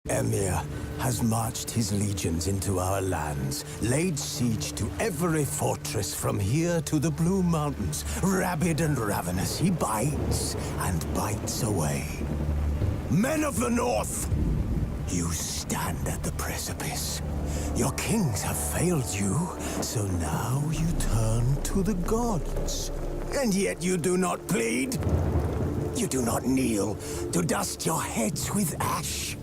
Emir has marched his legions into our lands, laid siege to every fortress from here to the Blue Mountains. Rabid and ravenous, he bites and bites away. Men of the North, you stand at the precipice. Your kings have failed you, so now you turn to the gods. And yet you do not plead. You do not kneel to dust your heads with ash.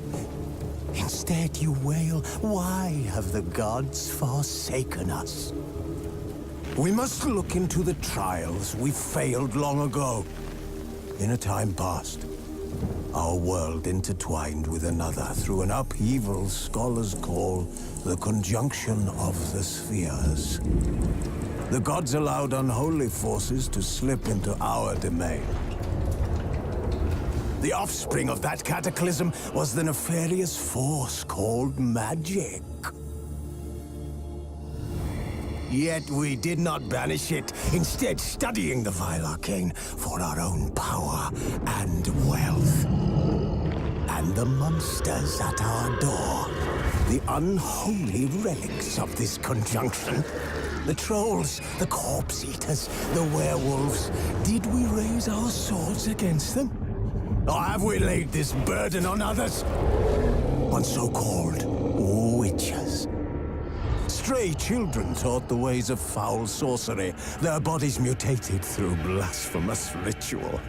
Instead you wail, why have the gods forsaken us? We must look into the trials we failed long ago. In a time past, our world intertwined with another through an upheaval scholars call the conjunction of the spheres. The gods allowed unholy forces to slip into our domain. The offspring of that cataclysm was the nefarious force called magic. Yet we did not banish it, instead studying the vile arcane for our own power and wealth. And the monsters at our door, the unholy relics of this conjunction. The trolls, the corpse-eaters, the werewolves. Did we raise our swords against them? Or have we laid this burden on others? On so-called witches. Stray children taught the ways of foul sorcery, their bodies mutated through blasphemous ritual.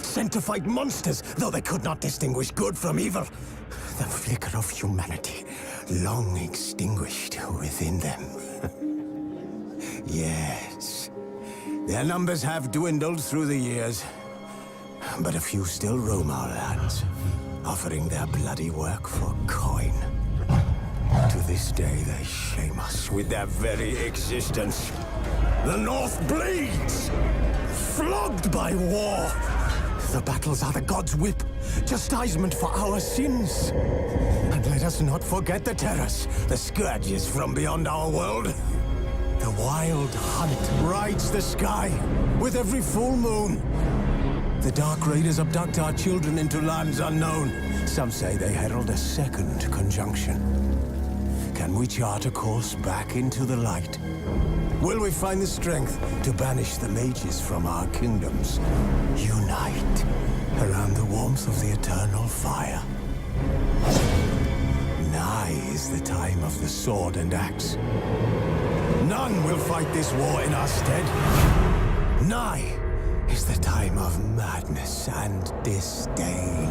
Sent to fight monsters, though they could not distinguish good from evil. The flicker of humanity, long extinguished within them. Yes, their numbers have dwindled through the years. But a few still roam our lands, offering their bloody work for coin. To this day, they shame us with their very existence. The North bleeds, flogged by war. The battles are the gods' whip, chastisement for our sins. And let us not forget the terrors, the scourges from beyond our world. The wild hunt rides the sky with every full moon. The Dark Raiders abduct our children into lands unknown. Some say they herald a second conjunction. Can we chart a course back into the light? Will we find the strength to banish the mages from our kingdoms? Unite around the warmth of the eternal fire. Nigh is the time of the sword and axe. None will fight this war in our stead. Nigh is the time of madness and disdain.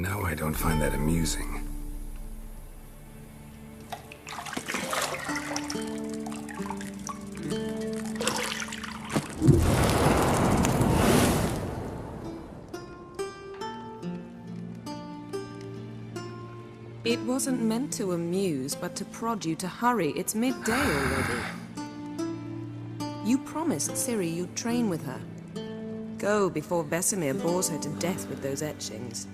know I don't find that amusing. It wasn't meant to amuse, but to prod you to hurry. It's midday already. You promised Ciri you'd train with her. Go before Vesemir bores her to death with those etchings.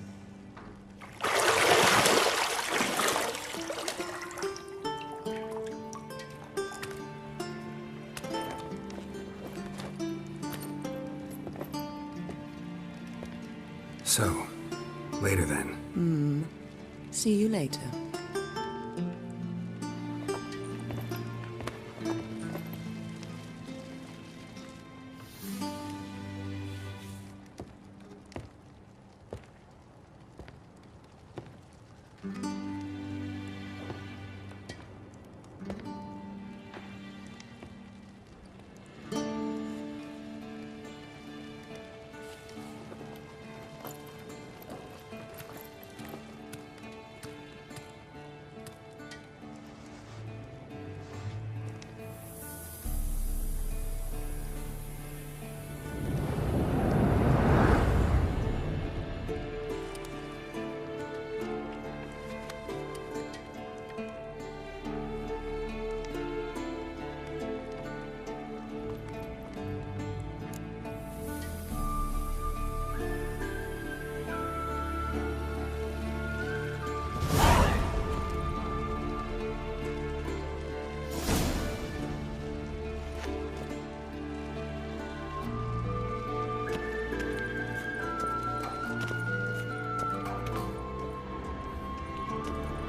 So, later then. See you later.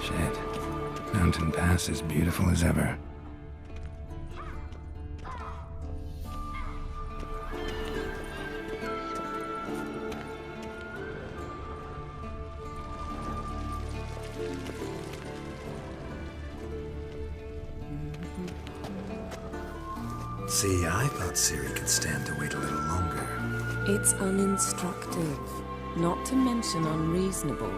Shit. Mountain Pass is beautiful as ever. See, I thought Ciri could stand to wait a little longer. It's uninstructive, not to mention unreasonable.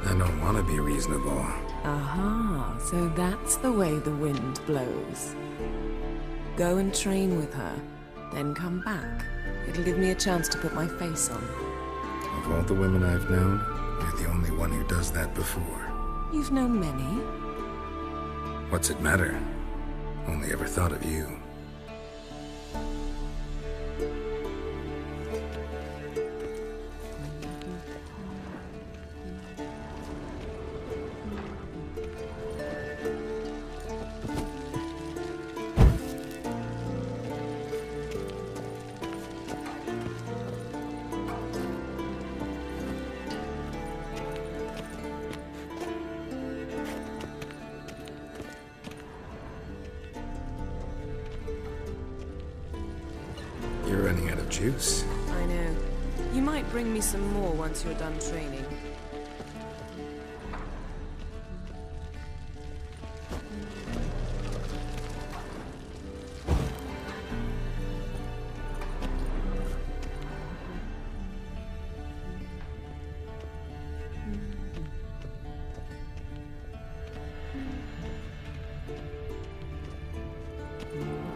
I don't want to be reasonable. Aha, so that's the way the wind blows. Go and train with her, then come back. It'll give me a chance to put my face on. Of all the women I've known, you're the only one who does that before. You've known many. What's it matter? Only ever thought of you. You're running out of juice. I know. You might bring me some more once you're done training.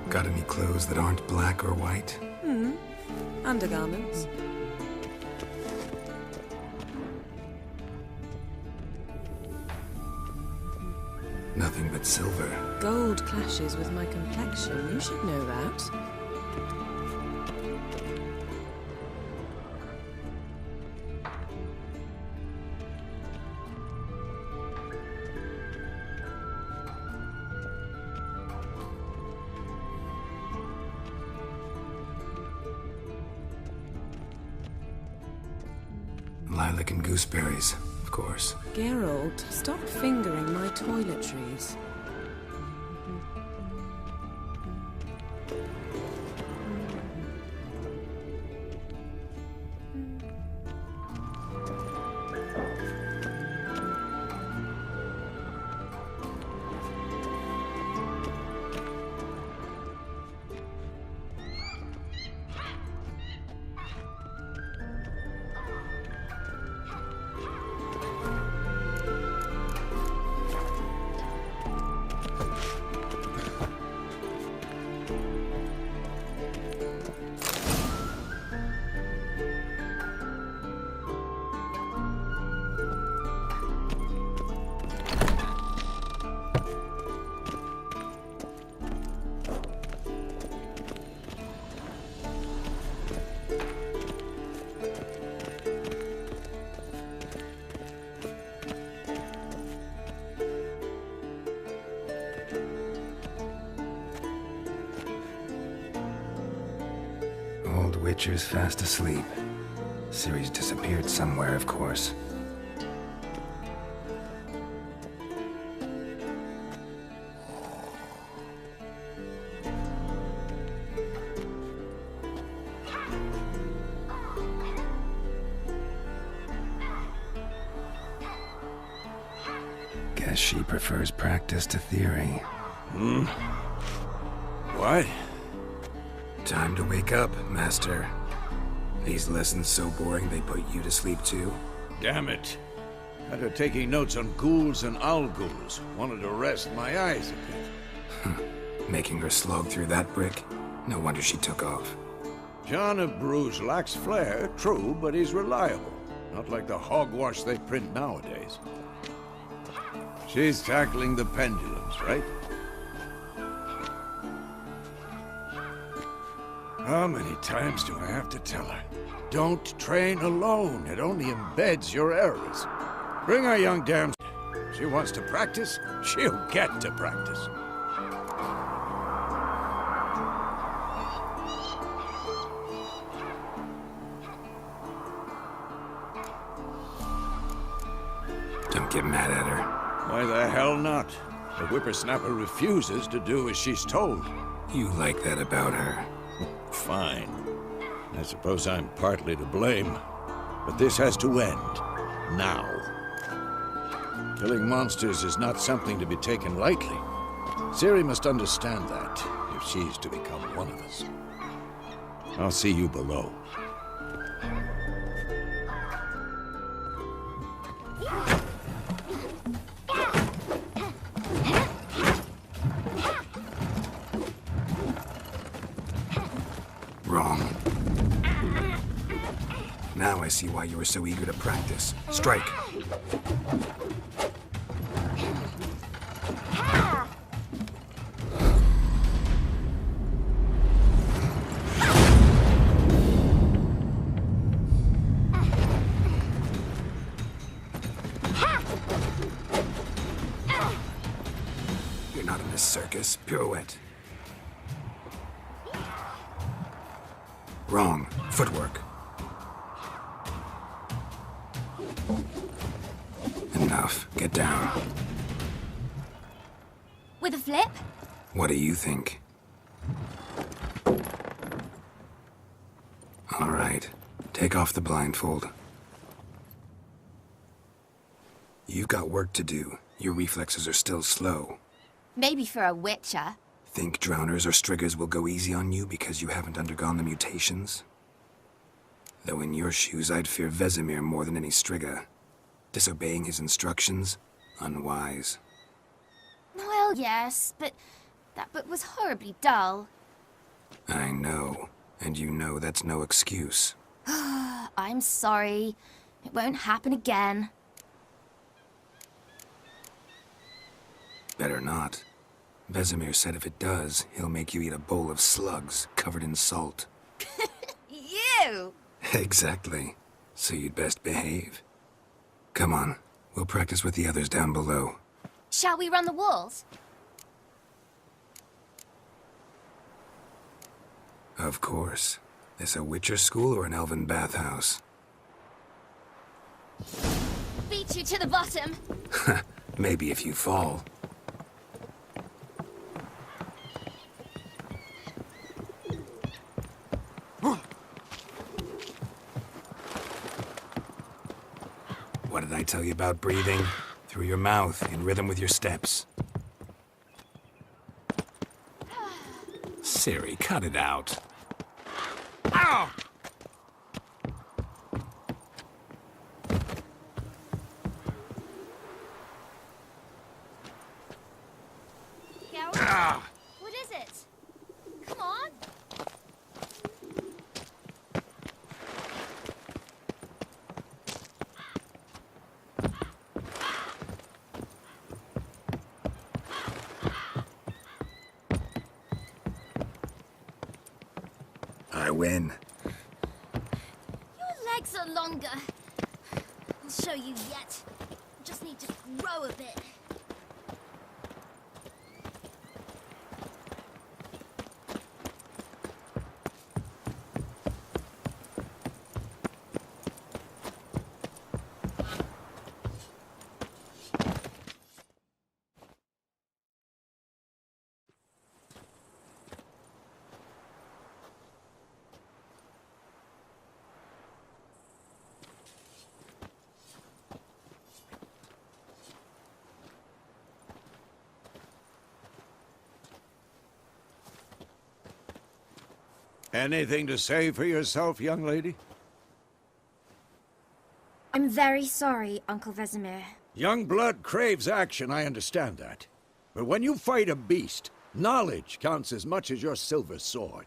Got any clothes that aren't black or white? Undergarments. Nothing but silver. Gold clashes with my complexion. You should know that. Lilac and gooseberries, of course. Geralt, stop fingering my toiletries. Witcher's fast asleep. Ciri's disappeared somewhere, of course. Guess she prefers practice to theory. What? Time to wake up, Master. These lessons so boring they put you to sleep too? Damn it. Had her taking notes on ghouls and owl-ghouls. Wanted to rest my eyes a bit. Making her slog through that brick? No wonder she took off. John of Bruges lacks flair, true, but he's reliable. Not like the hogwash they print nowadays. She's tackling the pendulums, right? How many times do I have to tell her? Don't train alone. It only embeds your errors. Bring our young dame. She wants to practice, she'll get to practice. Don't get mad at her. Why the hell not? The whippersnapper refuses to do as she's told. You like that about her. Fine. I suppose I'm partly to blame. But this has to end. Now. Killing monsters is not something to be taken lightly. Ciri must understand that, if she's to become one of us. I'll see you below. Wrong. Now I see why you were so eager to practice. Strike. You're not in this circus. Pirouette. Wrong. Footwork. Enough. Get down. With a flip? What do you think? All right. Take off the blindfold. You've got work to do. Your reflexes are still slow. Maybe for a witcher. Think drowners or striggers will go easy on you because you haven't undergone the mutations? Though in your shoes, I'd fear Vesemir more than any strigger. Disobeying his instructions? Unwise. Well, yes, but that book was horribly dull. I know. And you know that's no excuse. I'm sorry. It won't happen again. Better not. Vesemir said if it does, he'll make you eat a bowl of slugs covered in salt. You! Exactly. So you'd best behave. Come on. We'll practice with the others down below. Shall we run the walls? Of course. This a Witcher school or an elven bathhouse? Beat you to the bottom. Maybe if you fall. What did I tell you about breathing? Through your mouth, in rhythm with your steps. Ciri, cut it out. Ow! Geralt? What is it? Come on. I win. Your legs are longer. I'll show you yet. Just need to grow a bit. Anything to say for yourself, young lady? I'm very sorry, Uncle Vesemir. Young blood craves action, I understand that. But when you fight a beast, knowledge counts as much as your silver sword.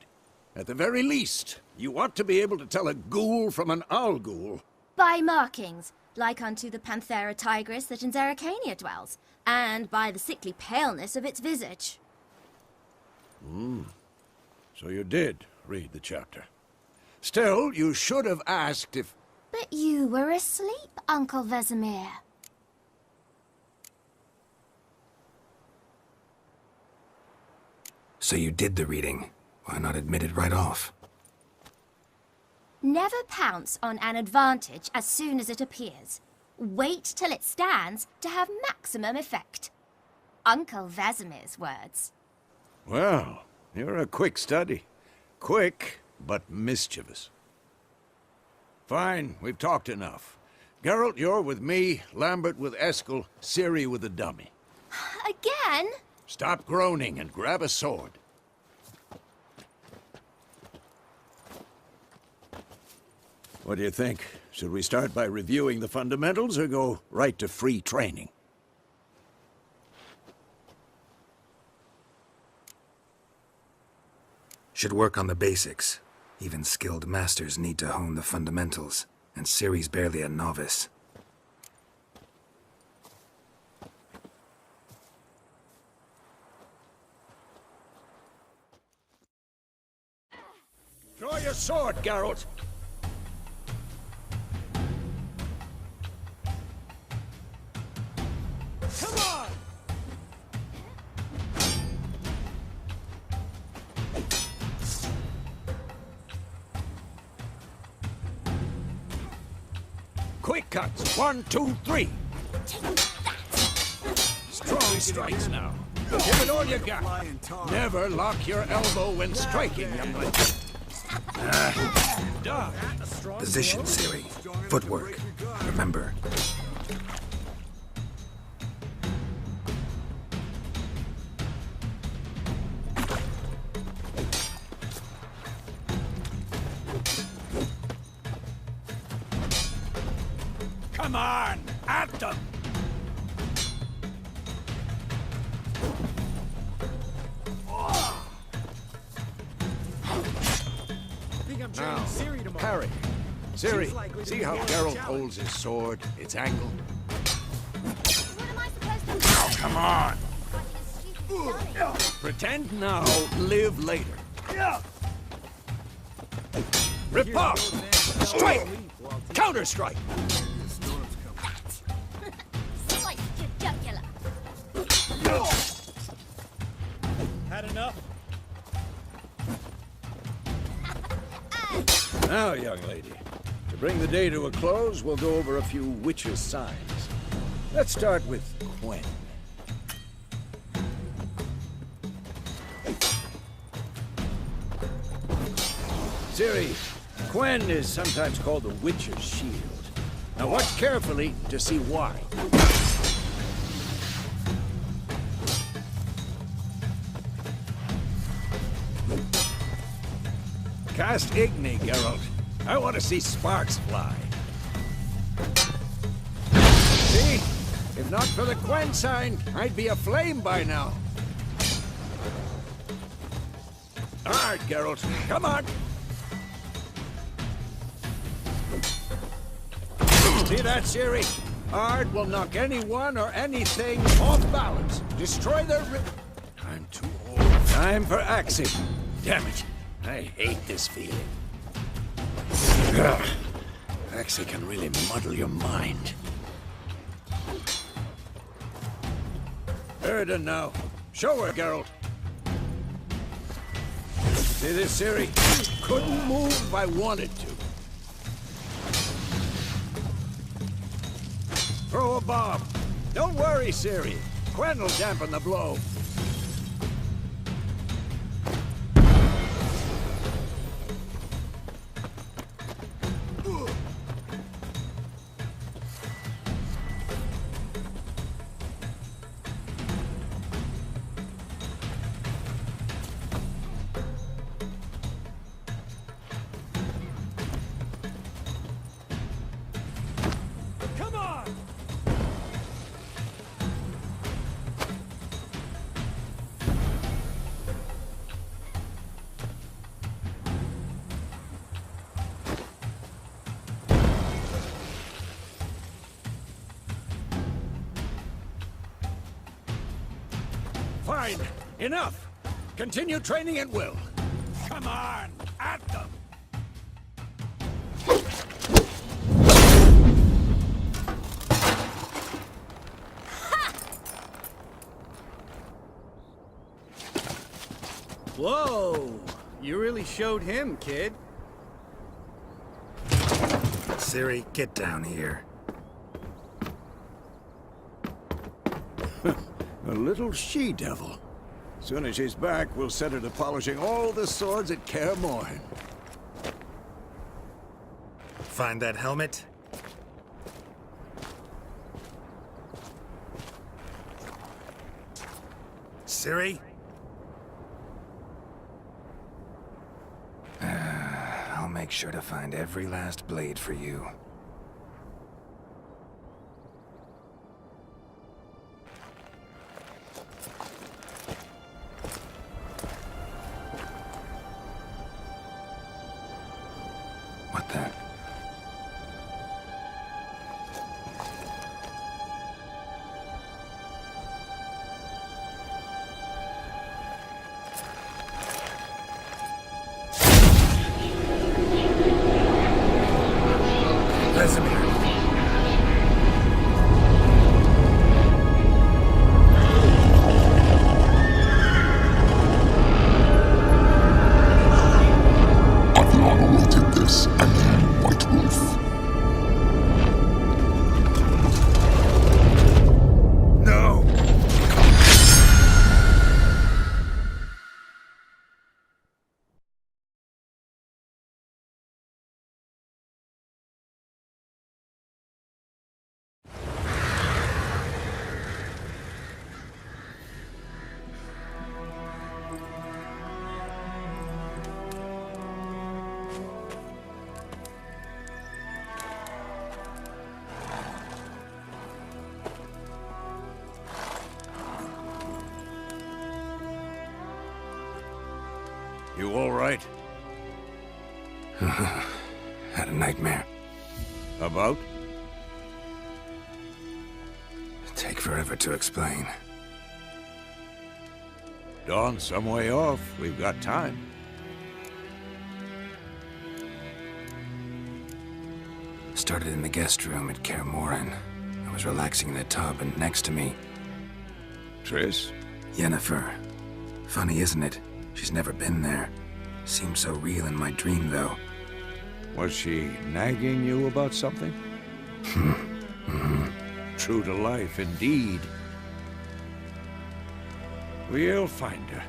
At the very least, you ought to be able to tell a ghoul from an owl ghoul. By markings, like unto the Panthera tigris that in Zerrikania dwells, and by the sickly paleness of its visage. So you did read the chapter. Still, you should have asked if... But you were asleep, Uncle Vesemir. So you did the reading. Why not admit it right off? Never pounce on an advantage as soon as it appears. Wait till it stands to have maximum effect. Uncle Vesemir's words. Well, you're a quick study. Quick, but mischievous. Fine, we've talked enough. Geralt, you're with me, Lambert with Eskel, Ciri with the dummy. Again? Stop groaning and grab a sword. What do you think? Should we start by reviewing the fundamentals or go right to free training? Should work on the basics. Even skilled masters need to hone the fundamentals, and Ciri's barely a novice. Draw your sword, Geralt! Come on! Quick cuts! 1, 2, 3! Strong strikes now. Give it all you got. Never lock your elbow when striking, young lady. Dodge. Position, Ciri. Footwork. Remember. Come on! At them! Now, parry. Ciri, see how Geralt holds his sword, its angle? What am I supposed to do? Come on! Fighting a stupid dummy. Pretend now, live later. Riposte! Strike! Counter-strike! Slice your jugular. Had enough? Now, young lady, to bring the day to a close, we'll go over a few witches' signs. Let's start with Quen. Ciri, Quen is sometimes called the Witcher's Shield. Now watch carefully to see why. Cast Igni, Geralt. I want to see sparks fly. See? If not for the Quen sign, I'd be aflame by now. All right, Geralt. Come on. See that, Ciri? Ard will knock anyone or anything off balance. Destroy their I'm too old. Time for axing. Damn it. I hate this feeling. Ugh. Axie can really muddle your mind. Erden now. Show her, Geralt. See this, Ciri? Couldn't move if I wanted to. Throw a bomb. Don't worry, Ciri. Quen will dampen the blow. Fine! Enough! Continue training at will. Come on! At them! Whoa! You really showed him, kid. Ciri, get down here. A little she-devil. Soon as she's back, we'll set her to polishing all the swords at Kaer Morhen. Find that helmet? Ciri? I'll make sure to find every last blade for you. What the? You all right? Had a nightmare. About? Take forever to explain. Dawn's some way off. We've got time. Started in the guest room at Kaer Morhen. I was relaxing in the tub, and next to me, Triss? Yennefer. Funny, isn't it? She's never been there. Seemed so real in my dream, though. Was she nagging you about something? True to life, indeed. We'll find her.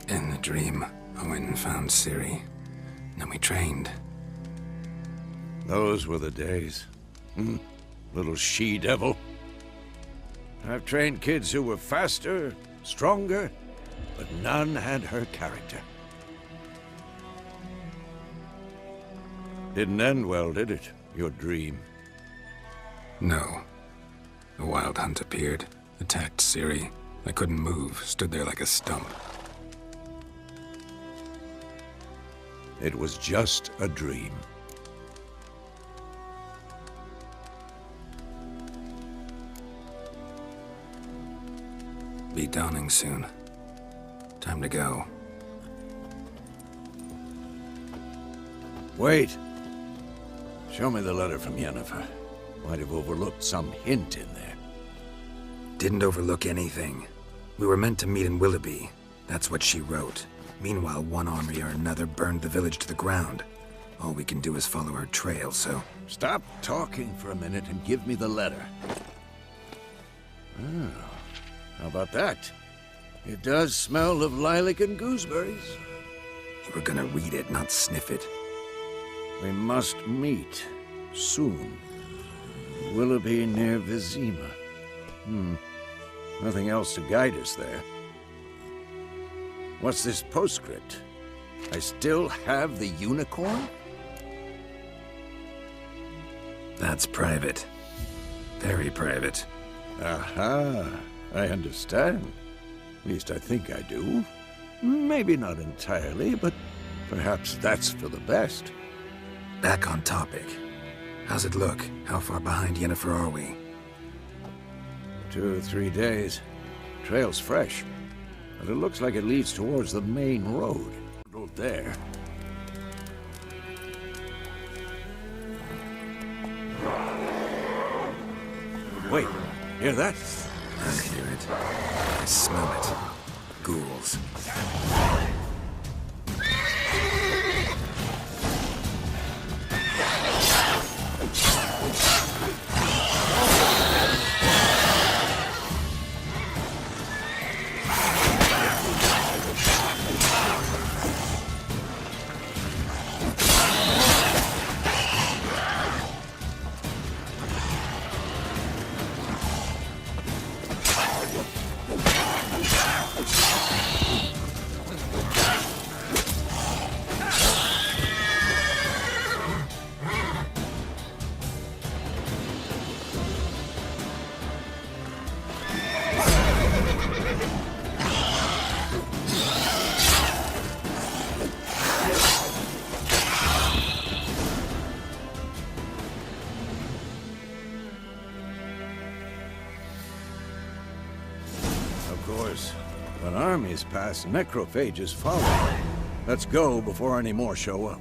In the dream, I went and found Ciri. Then we trained. Those were the days. Little she-devil. I've trained kids who were faster, stronger, but none had her character. Didn't end well, did it? Your dream? No. A wild hunt appeared, attacked Ciri. I couldn't move, stood there like a stump. It was just a dream. Be dawning soon. Time to go. Wait. Show me the letter from Yennefer. Might have overlooked some hint in there. Didn't overlook anything. We were meant to meet in Willoughby. That's what she wrote. Meanwhile, one army or another burned the village to the ground. All we can do is follow her trail, so... Stop talking for a minute and give me the letter. Oh, how about that? It does smell of lilac and gooseberries. You were gonna read it, not sniff it. We must meet soon. Willoughby near Vizima. Nothing else to guide us there. What's this postscript? I still have the unicorn? That's private. Very private. Aha, I understand. At least I think I do. Maybe not entirely, but perhaps that's for the best. Back on topic. How's it look? How far behind Yennefer are we? 2 or 3 days. Trail's fresh, but it looks like it leads towards the main road. There. Wait, hear that? I hear it. I smell it. Ghouls. Of course, when armies pass, necrophages follow. Let's go before any more show up.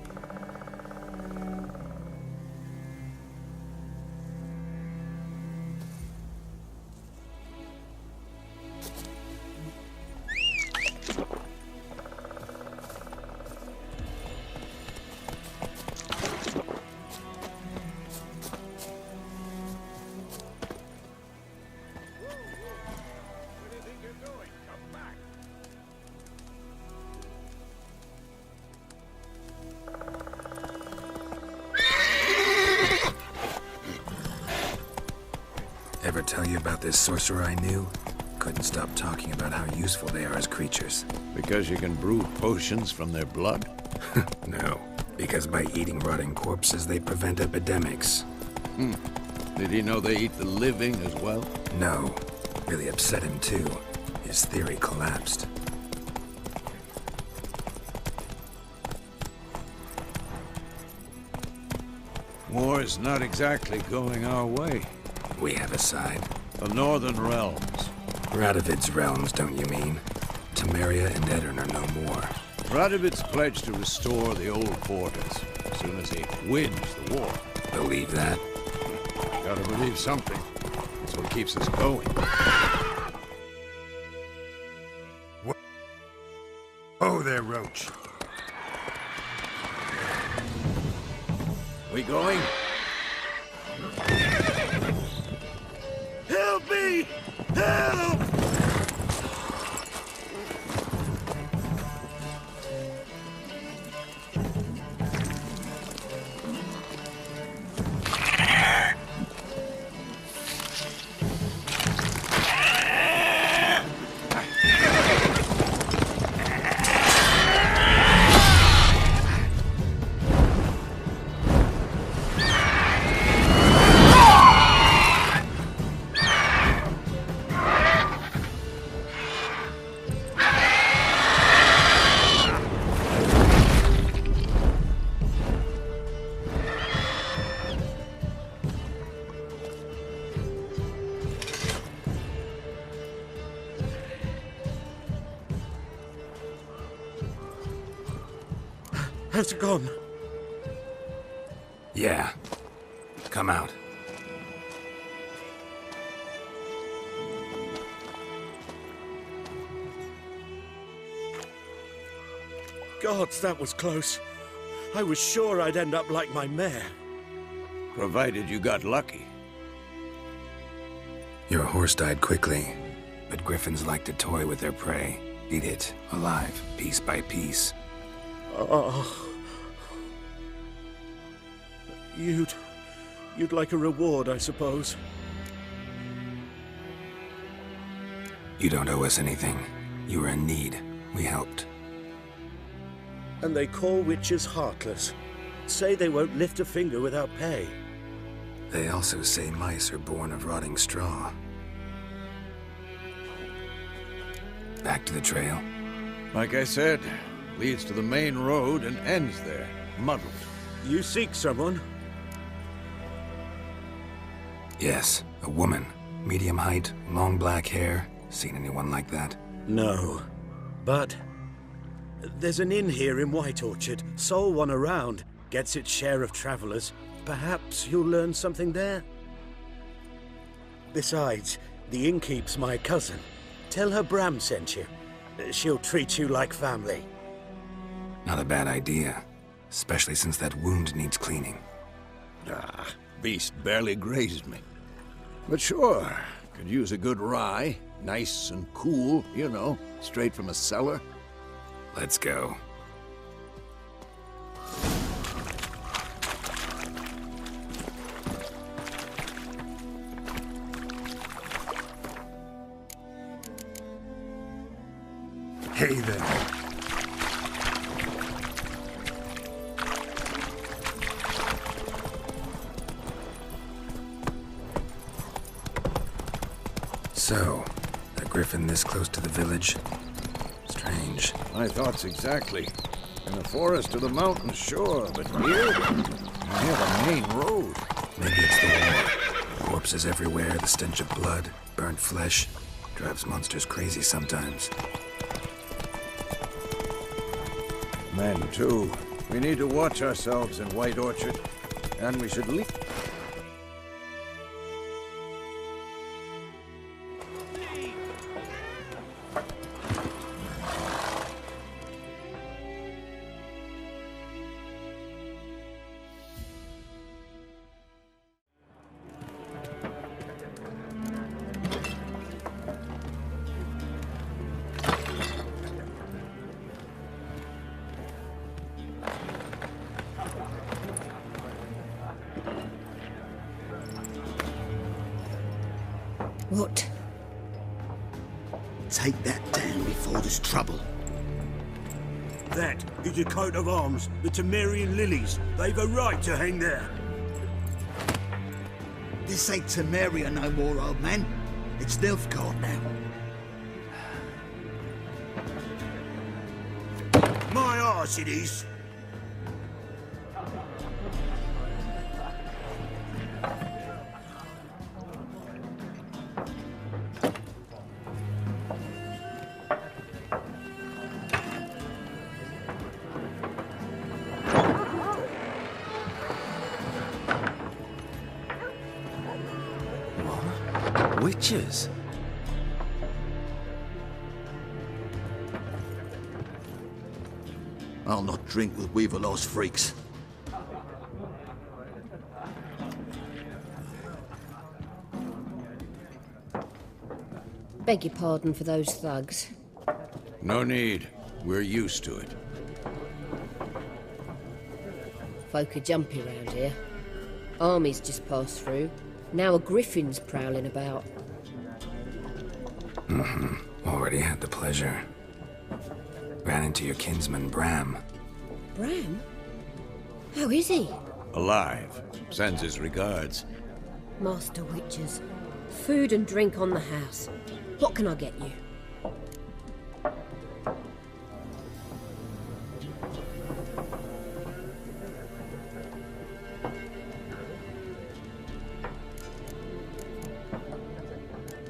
Ever tell you about this sorcerer I knew? Couldn't stop talking about how useful they are as creatures. Because you can brew potions from their blood? No, because by eating rotting corpses, they prevent epidemics. Did he know they eat the living as well? No, really upset him too. His theory collapsed. War's not exactly going our way. We have a side. The Northern Realms. Radovid's realms, don't you mean? Temeria and Edirn are no more. Radovid's pledged to restore the old fortress as soon as he wins the war. Believe that? Gotta believe something. That's what keeps us going. Oh there, Roach. We going? Help me! Help! Has it gone? Yeah. Come out. Gods, that was close. I was sure I'd end up like my mare. Provided you got lucky. Your horse died quickly, but griffins like to toy with their prey. Eat it, alive, piece by piece. Oh. You'd like a reward, I suppose. You don't owe us anything. You were in need. We helped. And they call witches heartless. Say they won't lift a finger without pay. They also say mice are born of rotting straw. Back to the trail. Like I said, leads to the main road and ends there, muddled. You seek someone? Yes, a woman. Medium height, long black hair. Seen anyone like that? No. But there's an inn here in White Orchard. Sole one around. Gets its share of travelers. Perhaps you'll learn something there? Besides, the innkeep's my cousin. Tell her Bram sent you. She'll treat you like family. Not a bad idea. Especially since that wound needs cleaning. Ah, beast barely grazed me. But sure, could use a good rye. Nice and cool, you know, straight from a cellar. Let's go. Hey there. So, a griffin this close to the village? Strange. My thoughts exactly. In the forest or the mountains, sure, but here? Near the main road. Maybe it's the war. Corpses everywhere, the stench of blood, burnt flesh. Drives monsters crazy sometimes. Men, too. We need to watch ourselves in White Orchard. And we should leave. What? Take that down before there's trouble. That is a coat of arms, the Temerian lilies. They've a right to hang there. This ain't Temeria no more, old man. It's Nilfgaard now. My arse it is. Witches? I'll not drink with Weaverlaw's freaks. Beg your pardon for those thugs. No need. We're used to it. Folk are jumpy round here. Armies just passed through. Now a griffin's prowling about. Already had the pleasure. Ran into your kinsman, Bram. Bram? How is he? Alive. Sends his regards. Master Witches. Food and drink on the house. What can I get you?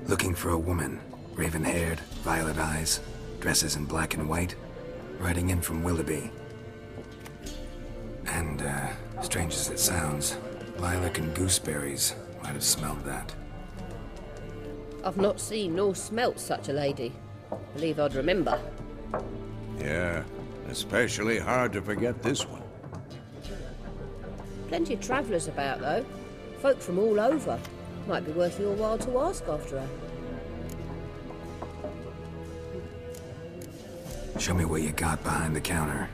Looking for a woman. Raven-haired, violet eyes, dresses in black and white. Riding in from Willoughby. And, strange as it sounds, lilac and gooseberries might have smelled that. I've not seen nor smelt such a lady. Believe I'd remember. Yeah, especially hard to forget this one. Plenty of travellers about, though. Folk from all over. Might be worth your while to ask after her. Show me what you got behind the counter.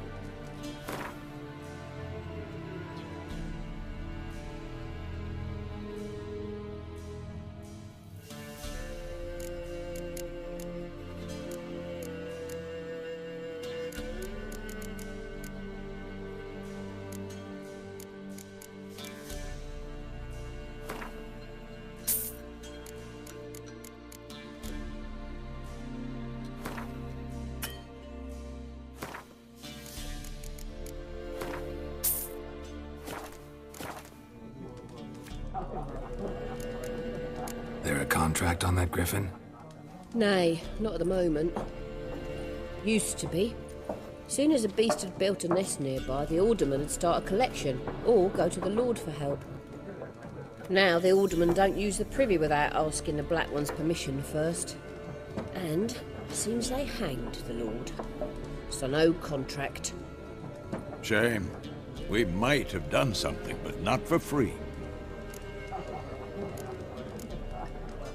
There a contract on that griffin? Nay, not at the moment. Used to be. Soon as a beast had built a nest nearby, the alderman would start a collection, or go to the Lord for help. Now the aldermen don't use the privy without asking the Black One's permission first. And seems they hanged the Lord. So no contract. Shame. We might have done something, but not for free.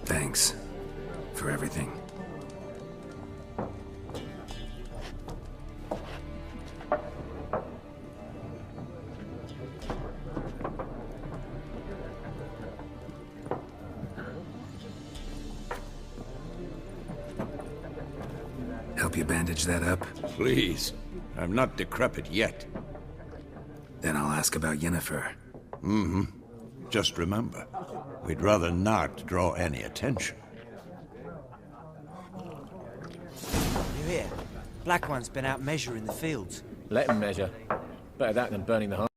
Thanks for everything. Help you bandage that up? Please. I'm not decrepit yet. Then I'll ask about Yennefer. Mm-hmm. Just remember, we'd rather not draw any attention. You hear? Black One's been out measuring the fields. Let him measure. Better that than burning the heart.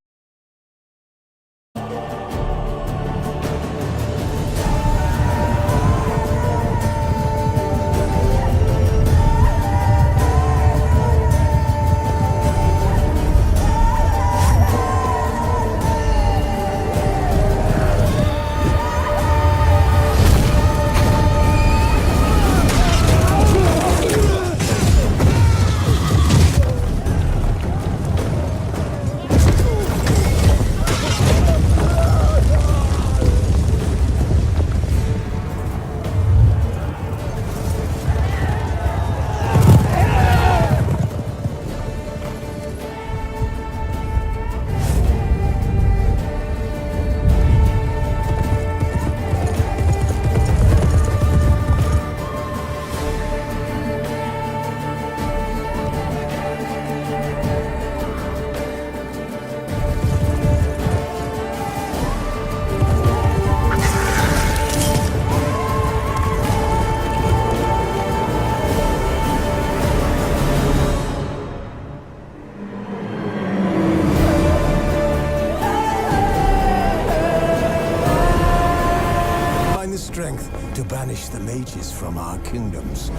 To banish the mages from our kingdoms.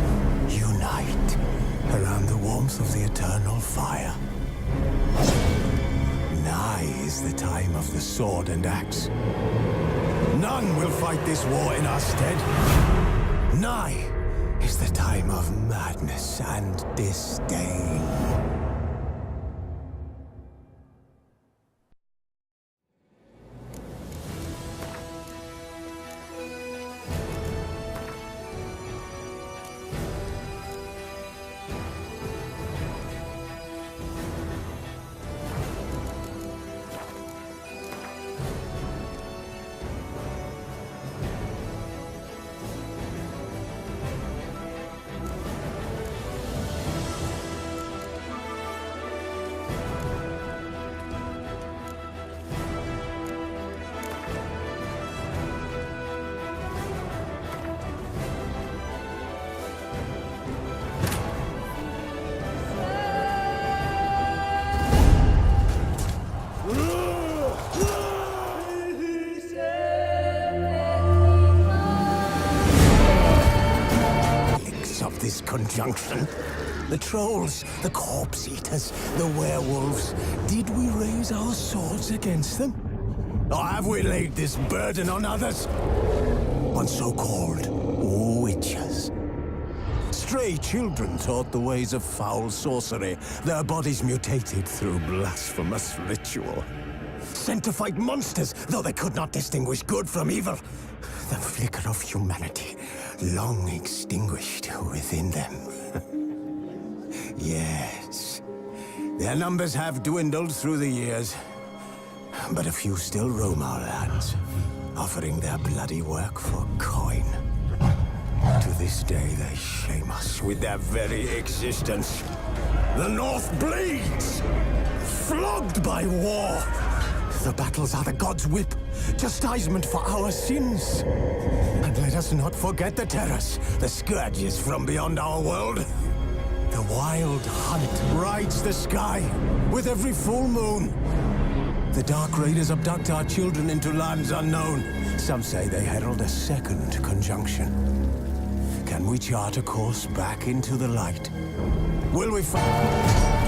Unite around the warmth of the eternal fire. Nigh is the time of the sword and axe. None will fight this war in our stead. Nigh is the time of madness and disdain. This conjunction. The trolls, the corpse eaters, the werewolves. Did we raise our swords against them? Or have we laid this burden on others? On so-called witches. Stray children taught the ways of foul sorcery, their bodies mutated through blasphemous ritual. Sent to fight monsters, though they could not distinguish good from evil. The flicker of humanity, long extinguished within them. Yes, their numbers have dwindled through the years, but a few still roam our lands, offering their bloody work for coin. To this day, they shame us with their very existence. The North bleeds, flogged by war. The battles are the gods' whip, chastisement for our sins. And let us not forget the terrors, the scourges from beyond our world. The wild hunt rides the sky with every full moon. The Dark Raiders abduct our children into lands unknown. Some say they herald a second conjunction. Can we chart a course back into the light? Will we find...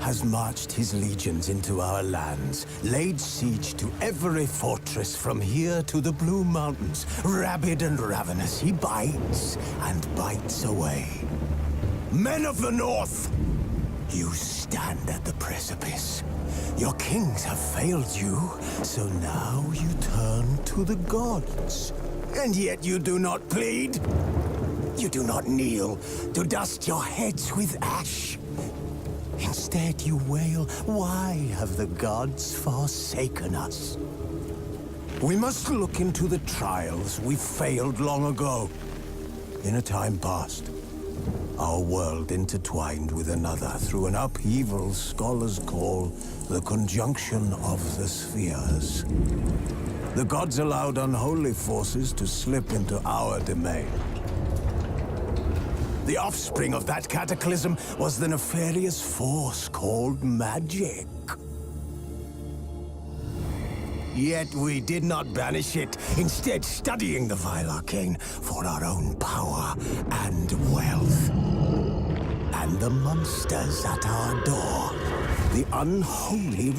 has marched his legions into our lands, laid siege to every fortress from here to the Blue Mountains. Rabid and ravenous, he bites and bites away. Men of the North, you stand at the precipice. Your kings have failed you, so now you turn to the gods. And yet you do not plead. You do not kneel to dust your heads with ash. Instead, you wail, why have the gods forsaken us? We must look into the trials we failed long ago. In a time past, our world intertwined with another through an upheaval scholars call the conjunction of the spheres. The gods allowed unholy forces to slip into our domain. The offspring of that cataclysm was the nefarious force called magic. Yet we did not banish it, instead studying the vile arcane for our own power and wealth. And the monsters at our door, the unholy